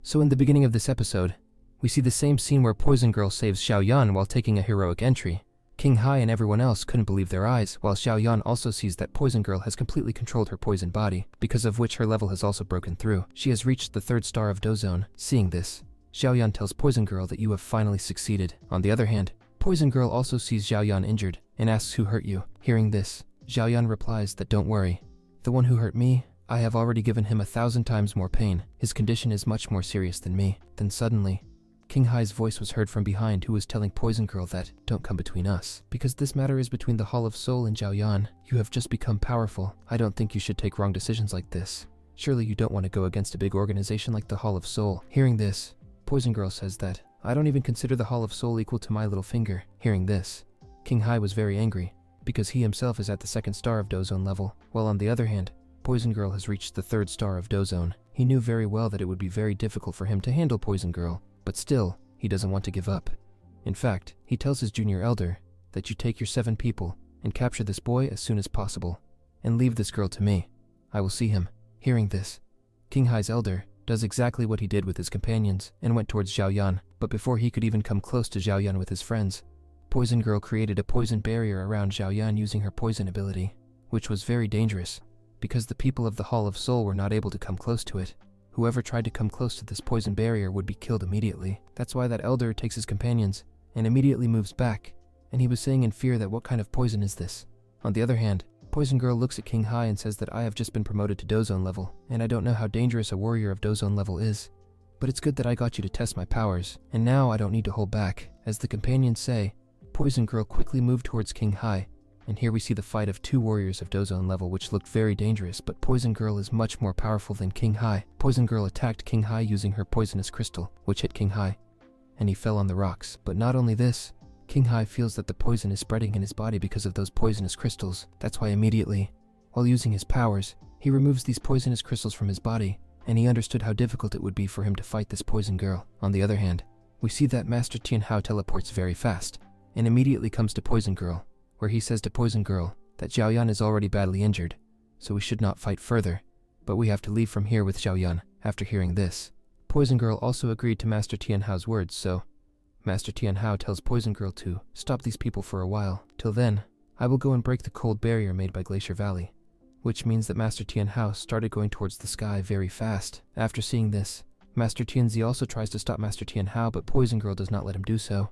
So in the beginning of this episode, we see the same scene where Poison Girl saves Xiao Yan while taking a heroic entry. King Hai and everyone else couldn't believe their eyes, while Xiao Yan also sees that Poison Girl has completely controlled her poison body, because of which her level has also broken through. She has reached the 3rd star of Dozone. Seeing this, Xiao Yan tells Poison Girl that you have finally succeeded. On the other hand, Poison Girl also sees Xiao Yan injured and asks who hurt you. Hearing this, Xiao Yan replies that don't worry. The one who hurt me, I have already given him 1,000 times more pain. His condition is much more serious than me. Then suddenly, King Hai's voice was heard from behind, who was telling Poison Girl that, don't come between us. Because this matter is between the Hall of Soul and Xiao Yan. You have just become powerful. I don't think you should take wrong decisions like this. Surely you don't want to go against a big organization like the Hall of Soul. Hearing this, Poison Girl says that, I don't even consider the Hall of Soul equal to my little finger. Hearing this, King Hai was very angry, because he himself is at the 2nd star of Dozone level, while on the other hand, Poison Girl has reached the 3rd star of Dozone. He knew very well that it would be very difficult for him to handle Poison Girl, but still, he doesn't want to give up. In fact, he tells his junior elder that you take your 7 people and capture this boy as soon as possible, and leave this girl to me. I will see him. Hearing this, King Hai's elder does exactly what he did with his companions and went towards Xiao Yan, but before he could even come close to Xiao Yan with his friends, Poison Girl created a poison barrier around Xiao Yan using her poison ability, which was very dangerous, because the people of the Hall of Soul were not able to come close to it. Whoever tried to come close to this poison barrier would be killed immediately. That's why that elder takes his companions and immediately moves back, and he was saying in fear that what kind of poison is this? On the other hand, Poison Girl looks at King Hai and says that I have just been promoted to Dozone level, and I don't know how dangerous a warrior of Dozone level is. But it's good that I got you to test my powers, and now I don't need to hold back. As the companions say, Poison Girl quickly moved towards King Hai, and here we see the fight of 2 warriors of Dozone level, which looked very dangerous, but Poison Girl is much more powerful than King Hai. Poison Girl attacked King Hai using her poisonous crystal, which hit King Hai, and he fell on the rocks. But not only this, King Hai feels that the poison is spreading in his body because of those poisonous crystals. That's why immediately, while using his powers, he removes these poisonous crystals from his body, and he understood how difficult it would be for him to fight this Poison Girl. On the other hand, we see that Master Tian Hao teleports very fast, and immediately comes to Poison Girl, where he says to Poison Girl that Xiao Yan is already badly injured, so we should not fight further, but we have to leave from here with Xiao Yan. After hearing this, Poison Girl also agreed to Master Tian Hao's words, so Master Tian Hao tells Poison Girl to stop these people for a while. Till then, I will go and break the cold barrier made by Glacier Valley, which means that Master Tian Hao started going towards the sky very fast. After seeing this, Master Tianzi also tries to stop Master Tian Hao, but Poison Girl does not let him do so.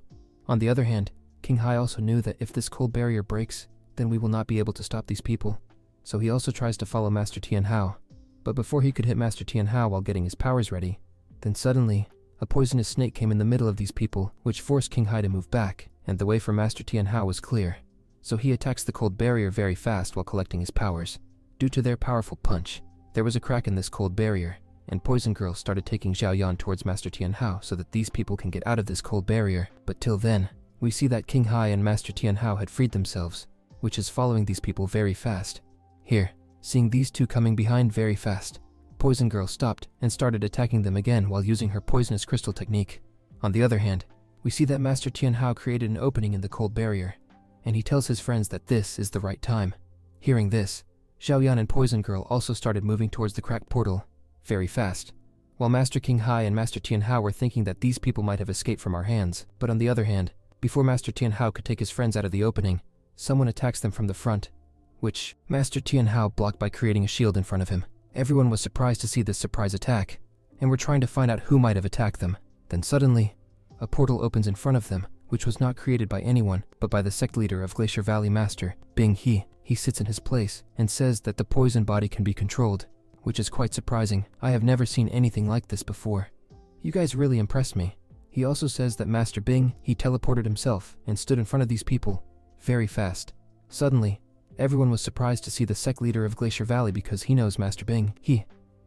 On the other hand, King Hai also knew that if this cold barrier breaks, then we will not be able to stop these people, so he also tries to follow Master Tian Hao. But before he could hit Master Tian Hao while getting his powers ready, then suddenly, a poisonous snake came in the middle of these people, which forced King Hai to move back, and the way for Master Tian Hao was clear. So he attacks the cold barrier very fast while collecting his powers. Due to their powerful punch, there was a crack in this cold barrier, and Poison Girl started taking Xiao Yan towards Master Tian Hao so that these people can get out of this cold barrier. But till then, we see that King Hai and Master Tian Hao had freed themselves, which is following these people very fast. Here, seeing these two coming behind very fast, Poison Girl stopped and started attacking them again while using her poisonous crystal technique. On the other hand, we see that Master Tian Hao created an opening in the cold barrier, and he tells his friends that this is the right time. Hearing this, Xiao Yan and Poison Girl also started moving towards the cracked portal very fast, while Master King Hai and Master Tian Hao were thinking that these people might have escaped from our hands. But on the other hand, before Master Tian Hao could take his friends out of the opening, someone attacks them from the front, which Master Tian Hao blocked by creating a shield in front of him. Everyone was surprised to see this surprise attack, and were trying to find out who might have attacked them. Then suddenly, a portal opens in front of them, which was not created by anyone, but by the sect leader of Glacier Valley Master, Bing He. He sits in his place and says that the poison body can be controlled, which is quite surprising. I have never seen anything like this before. You guys really impressed me. He also says that Master Bing, he teleported himself and stood in front of these people very fast. Suddenly, everyone was surprised to see the sect leader of Glacier Valley because he knows Master Bing.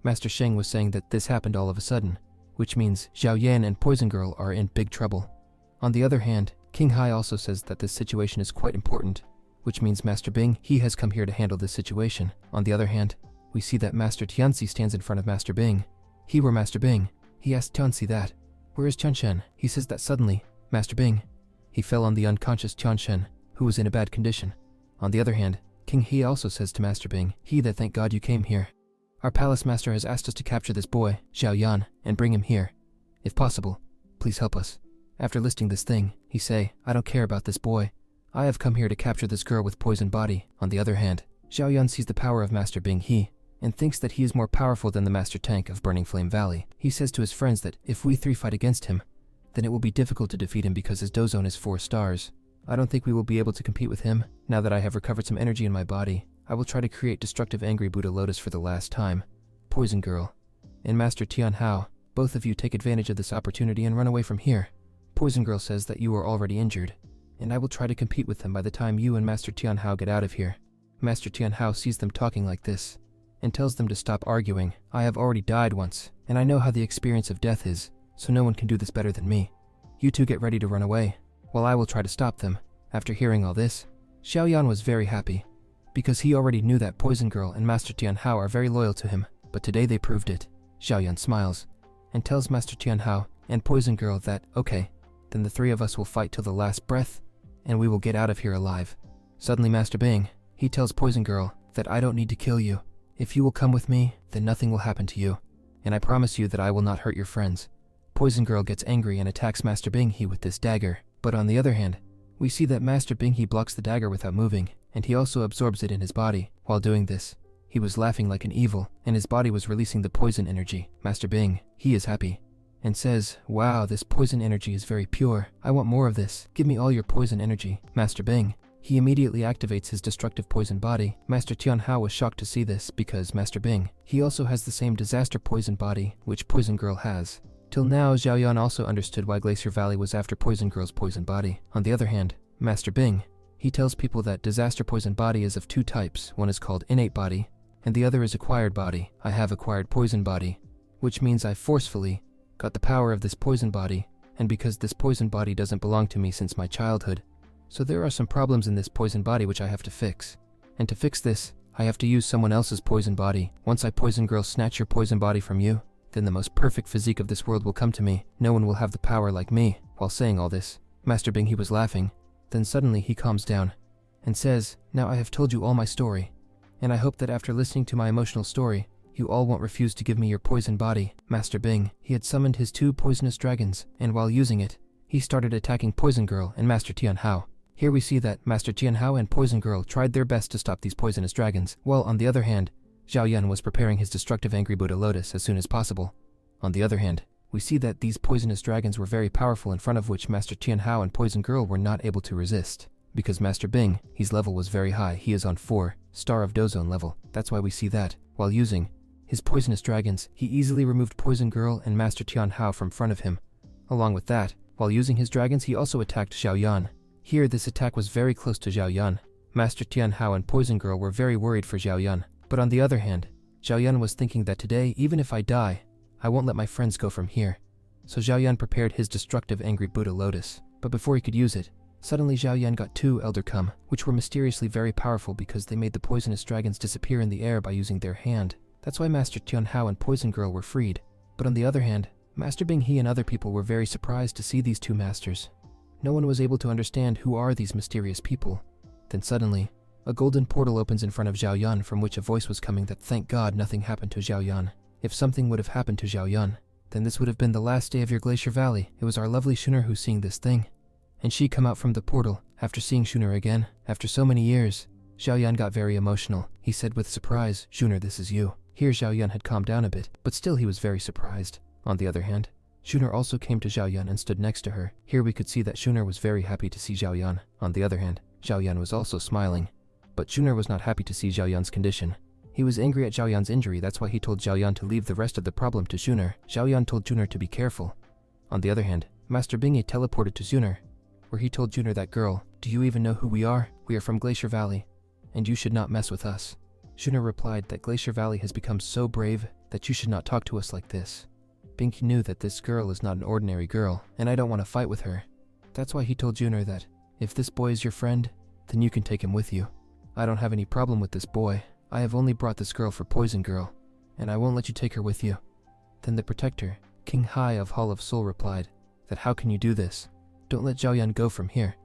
Master Sheng was saying that this happened all of a sudden, which means Xiao Yan and Poison Girl are in big trouble. On the other hand, King Hai also says that this situation is quite important, which means Master Bing, he has come here to handle this situation. On the other hand, we see that Master Tianzi stands in front of Master Bing. He were Master Bing. He asked Tianzi that, "Where is Tianshen?" He says that suddenly, Master Bing, he fell on the unconscious Tianshen, who was in a bad condition. On the other hand, King He also says to Master Bing, "He that thank God you came here. Our palace master has asked us to capture this boy, Xiao Yan, and bring him here. If possible, please help us. After listing this thing, he say, I don't care about this boy. I have come here to capture this girl with poison body. On the other hand, Xiao Yan sees the power of Master Bing He and thinks that he is more powerful than the Master Tank of Burning Flame Valley. He says to his friends that if we three fight against him, then it will be difficult to defeat him because his dozone is 4 stars. I don't think we will be able to compete with him. Now that I have recovered some energy in my body, I will try to create destructive angry Buddha Lotus for the last time. Poison Girl and Master Tian Hao, both of you take advantage of this opportunity and run away from here. Poison Girl says that you are already injured, and I will try to compete with them by the time you and Master Tian Hao get out of here. Master Tian Hao sees them talking like this and tells them to stop arguing. I have already died once, and I know how the experience of death is, so no one can do this better than me. You two get ready to run away, while I will try to stop them. After hearing all this, Xiao Yan was very happy, because he already knew that Poison Girl and Master Tian Hao are very loyal to him, but today they proved it. Xiao Yan smiles, and tells Master Tian Hao and Poison Girl that, okay, then the 3 of us will fight till the last breath, and we will get out of here alive. Suddenly Master Bing, he tells Poison Girl that I don't need to kill you. If you will come with me, then nothing will happen to you, and I promise you that I will not hurt your friends. Poison Girl gets angry and attacks Master Bing He with this dagger, but on the other hand, we see that Master Bing He blocks the dagger without moving, and he also absorbs it in his body. While doing this, he was laughing like an evil, and his body was releasing the poison energy. Master Bing, he is happy, and says, wow, this poison energy is very pure. I want more of this. Give me all your poison energy. Master Bing, he immediately activates his destructive poison body. Master Tian Hao was shocked to see this because Master Bing, he also has the same disaster poison body which Poison Girl has. Till now, Xiao Yan also understood why Glacier Valley was after Poison Girl's poison body. On the other hand, Master Bing, he tells people that disaster poison body is of 2 types. One is called innate body, and the other is acquired body. I have acquired poison body, which means I forcefully got the power of this poison body, and because this poison body doesn't belong to me since my childhood, so there are some problems in this poison body which I have to fix. And to fix this, I have to use someone else's poison body. Once I Poison Girl snatch your poison body from you, then the most perfect physique of this world will come to me. No one will have the power like me. While saying all this, Master Bing he was laughing. Then suddenly he calms down and says, now I have told you all my story, and I hope that after listening to my emotional story, you all won't refuse to give me your poison body. Master Bing, he had summoned his 2 poisonous dragons, and while using it, he started attacking Poison Girl and Master Tian Hao. Here we see that Master Tian Hao and Poison Girl tried their best to stop these poisonous dragons, while on the other hand, Xiao Yan was preparing his destructive angry Buddha Lotus as soon as possible. On the other hand, we see that these poisonous dragons were very powerful, in front of which Master Tian Hao and Poison Girl were not able to resist. Because Master Bing, his level was very high, he is on 4 star of Dozone level. That's why we see that, while using his poisonous dragons, he easily removed Poison Girl and Master Tian Hao from front of him. Along with that, while using his dragons, he also attacked Xiao Yan. Here, this attack was very close to Xiao Yan. Master Tian Hao and Poison Girl were very worried for Xiao Yan. But on the other hand, Xiao Yan was thinking that today, even if I die, I won't let my friends go from here. So Xiao Yan prepared his destructive angry Buddha Lotus. But before he could use it, suddenly Xiao Yan got 2 Elder Cum, which were mysteriously very powerful because they made the poisonous dragons disappear in the air by using their hand. That's why Master Tian Hao and Poison Girl were freed. But on the other hand, Master Bing He and other people were very surprised to see these 2 masters. No one was able to understand who are these mysterious people. Then suddenly, a golden portal opens in front of Xiao Yan, from which a voice was coming that thank God nothing happened to Xiao Yan. If something would have happened to Xiao Yan, then this would have been the last day of your Glacier Valley. It was our lovely Shuner who seeing this thing. And she come out from the portal after seeing Shuner again. After so many years, Xiao Yan got very emotional. He said with surprise, Shuner, this is you. Here Xiao Yan had calmed down a bit, but still he was very surprised. On the other hand, Shuner also came to Xiao Yan and stood next to her. Here we could see that Shuner was very happy to see Xiao Yan. On the other hand, Xiao Yan was also smiling. But Shuner was not happy to see Xiao Yan's condition. He was angry at Xiao Yan's injury, that's why he told Xiao Yan to leave the rest of the problem to Shuner. Xiao Yan told Shuner to be careful. On the other hand, Master Bing He teleported to Shuner, where he told Shuner that girl, do you even know who we are? We are from Glacier Valley, and you should not mess with us. Shuner replied that Glacier Valley has become so brave that you should not talk to us like this. Bing He knew that this girl is not an ordinary girl, and I don't want to fight with her. That's why he told Shuner that, if this boy is your friend, then you can take him with you. I don't have any problem with this boy. I have only brought this girl for Poison Girl, and I won't let you take her with you. Then the protector, King Hai of Hall of Soul, replied that how can you do this? Don't let Xiao Yan go from here.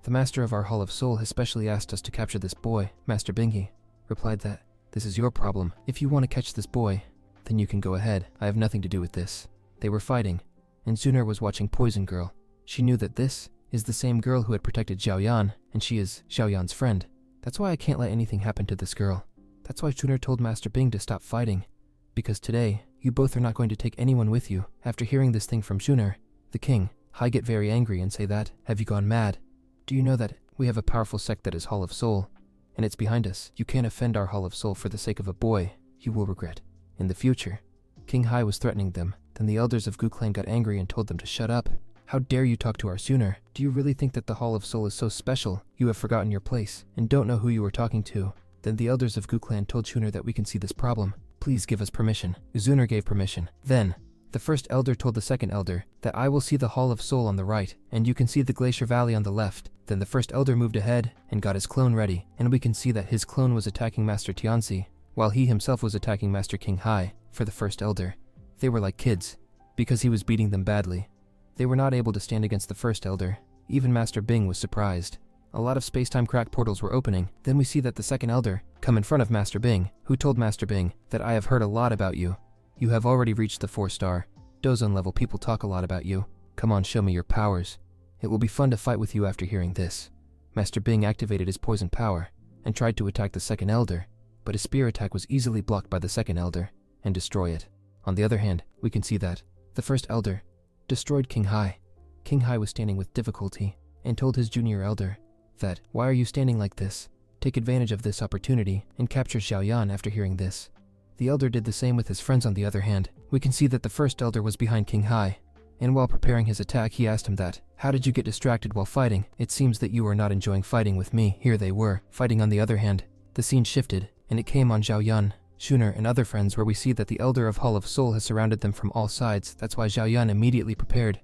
The master of our Hall of Soul has specially asked us to capture this boy. Master Bing He replied that this is your problem. If you want to catch this boy, then you can go ahead. I have nothing to do with this. They were fighting, and Zuner was watching Poison Girl. She knew that this is the same girl who had protected Xiaoyan, and she is Xiaoyan's friend. That's why I can't let anything happen to this girl. That's why Zuner told Master Bing to stop fighting. Because today, you both are not going to take anyone with you. After hearing this thing from Zuner, the king, Hai get very angry and say that, have you gone mad? Do you know that we have a powerful sect that is Hall of Soul, and it's behind us? You can't offend our Hall of Soul for the sake of a boy. You will regret. In the future. King Hai was threatening them. Then the elders of Gu Clan got angry and told them to shut up. How dare you talk to our Zuner? Do you really think that the Hall of Soul is so special? You have forgotten your place, and don't know who you are talking to. Then the elders of Gu Clan told Zuner that we can see this problem. Please give us permission. Zuner gave permission. Then, the first elder told the second elder that I will see the Hall of Soul on the right, and you can see the Glacier Valley on the left. Then the first elder moved ahead and got his clone ready, and we can see that his clone was attacking Master Tianzi, while he himself was attacking Master King Hai. For the first elder, they were like kids, because he was beating them badly. They were not able to stand against the first elder. Even Master Bing was surprised. A lot of space-time crack portals were opening. Then we see that the second elder come in front of Master Bing, who told Master Bing that I have heard a lot about you. You have already reached the 4-star. Dozone level people talk a lot about you. Come on, show me your powers. It will be fun to fight with you after hearing this. Master Bing activated his poison power and tried to attack the second elder, but his spear attack was easily blocked by the second elder and destroy it. On the other hand, we can see that the first elder destroyed King Hai. King Hai was standing with difficulty and told his junior elder that, why are you standing like this? Take advantage of this opportunity and capture Xiaoyan. After hearing this, the elder did the same with his friends. On the other hand, we can see that the first elder was behind King Hai, and while preparing his attack he asked him that, how did you get distracted while fighting? It seems that you are not enjoying fighting with me. Here they were, fighting. On the other hand, the scene shifted, and it came on Xiaoyan, Zuner, and other friends, where we see that the elder of Hall of Soul has surrounded them from all sides. That's why Xiaoyan immediately prepared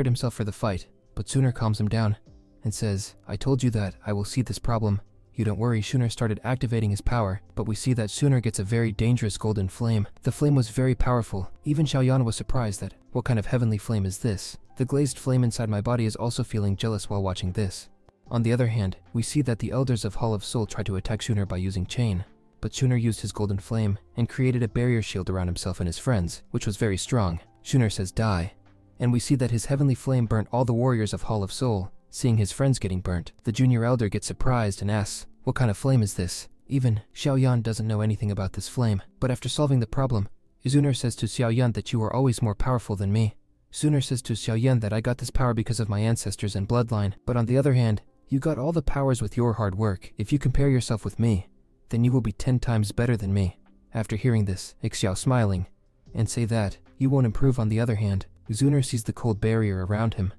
himself for the fight, but Zuner calms him down and says, I told you that I will see this problem. You don't worry. Zuner started activating his power, but we see that Zuner gets a very dangerous golden flame. The flame was very powerful. Even Xiaoyan was surprised that, what kind of heavenly flame is this? The glazed flame inside my body is also feeling jealous while watching this. On the other hand, we see that the elders of Hall of Soul tried to attack Zuner by using chain, but Zuner used his golden flame and created a barrier shield around himself and his friends, which was very strong. Zuner says die, and we see that his heavenly flame burnt all the warriors of Hall of Soul. Seeing his friends getting burnt, the junior elder gets surprised and asks, what kind of flame is this? Even Xiaoyan doesn't know anything about this flame, but after solving the problem, Zuner says to Xiaoyan that you are always more powerful than me. Zuner says to Xiaoyan that I got this power because of my ancestors and bloodline, but on the other hand, you got all the powers with your hard work. If you compare yourself with me, then you will be 10 times better than me. After hearing this, Xiao smiling and say that you won't improve. On the other hand, Zuner sees the cold barrier around him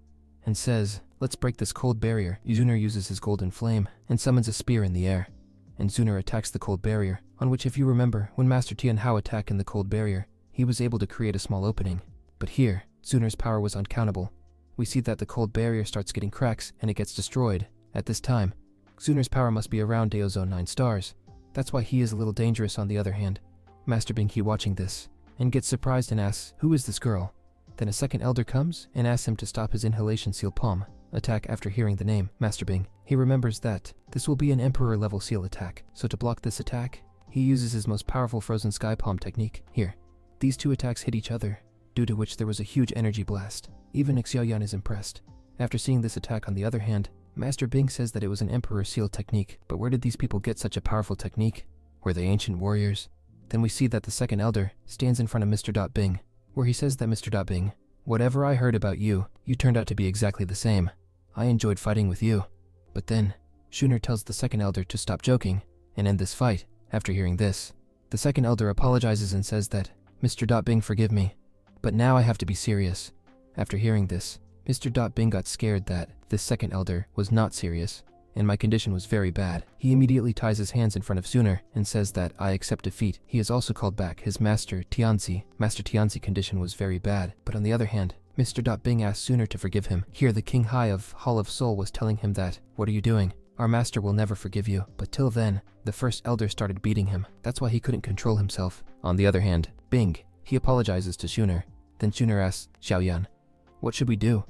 and says, let's break this cold barrier. Zuner uses his golden flame and summons a spear in the air, and Zuner attacks the cold barrier, on which, if you remember, when Master Tian Hao attacked in the cold barrier, he was able to create a small opening. But here, Zuner's power was uncountable. We see that the cold barrier starts getting cracks and it gets destroyed. At this time, Zuner's power must be around Daozone 9 stars. That's why he is a little dangerous. On the other hand, Master Bing He watching this and gets surprised and asks, who is this girl? Then a second elder comes and asks him to stop his inhalation seal palm attack. After hearing the name Master Bing, he remembers that this will be an emperor level seal attack, so to block this attack, he uses his most powerful frozen sky palm technique. Here, these two attacks hit each other, due to which there was a huge energy blast. Even Xiaoyan is impressed. After seeing this attack, on the other hand, Master Bing says that it was an emperor seal technique, but where did these people get such a powerful technique? Were they ancient warriors? Then we see that the second elder stands in front of Mr. Bing, where he says that Mr. Bing, whatever I heard about you, you turned out to be exactly the same. I enjoyed fighting with you. But then, Zuner tells the second elder to stop joking and end this fight. After hearing this, the second elder apologizes and says that, Mr. Bing, forgive me, but now I have to be serious. After hearing this, Mr. Bing got scared that this second elder was not serious, and my condition was very bad. He immediately ties his hands in front of Zuner and says that I accept defeat. He has also called back his master Tianzi. Master Tianzi condition was very bad, but on the other hand, Mr. Bing asked Zuner to forgive him. Here the King Hai of Hall of Soul was telling him that, what are you doing? Our master will never forgive you. But till then, the first elder started beating him. That's why he couldn't control himself. On the other hand, Bing, he apologizes to Zuner. Then Zuner asks Xiaoyan, what should we do?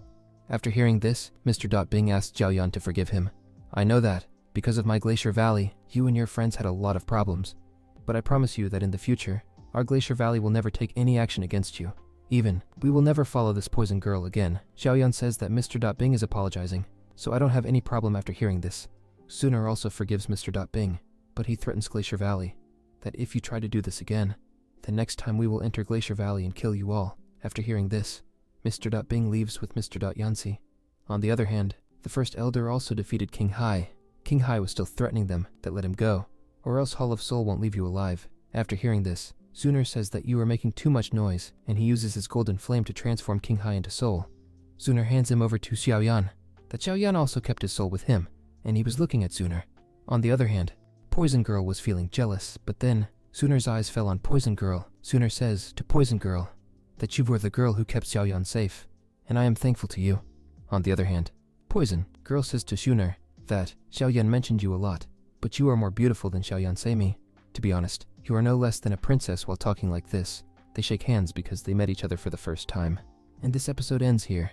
After hearing this, Mr. Bing asked Xiaoyan to forgive him. I know that, because of my Glacier Valley, you and your friends had a lot of problems. But I promise you that in the future, our Glacier Valley will never take any action against you. Even, we will never follow this poison girl again. Xiaoyan says that Mr. Bing is apologizing, so I don't have any problem after hearing this. Suner also forgives Mr. Bing, but he threatens Glacier Valley, that if you try to do this again, then next time we will enter Glacier Valley and kill you all. After hearing this, Mr. Bing leaves with Mr. Yancy. On the other hand, the first elder also defeated King Hai. King Hai was still threatening them that let him go, or else Hall of Soul won't leave you alive. After hearing this, Suner says that you are making too much noise, and he uses his golden flame to transform King Hai into soul. Suner hands him over to Xiaoyan, that Xiaoyan also kept his soul with him, and he was looking at Suner. On the other hand, Poison Girl was feeling jealous, but then Suner's eyes fell on Poison Girl. Suner says to Poison Girl that you were the girl who kept Xiaoyan safe, and I am thankful to you. On the other hand, Poison Girl says to Suner that Xiaoyan mentioned you a lot, but you are more beautiful than Xiaoyan Seimi. To be honest, you are no less than a princess while talking like this. They shake hands because they met each other for the first time. And this episode ends here.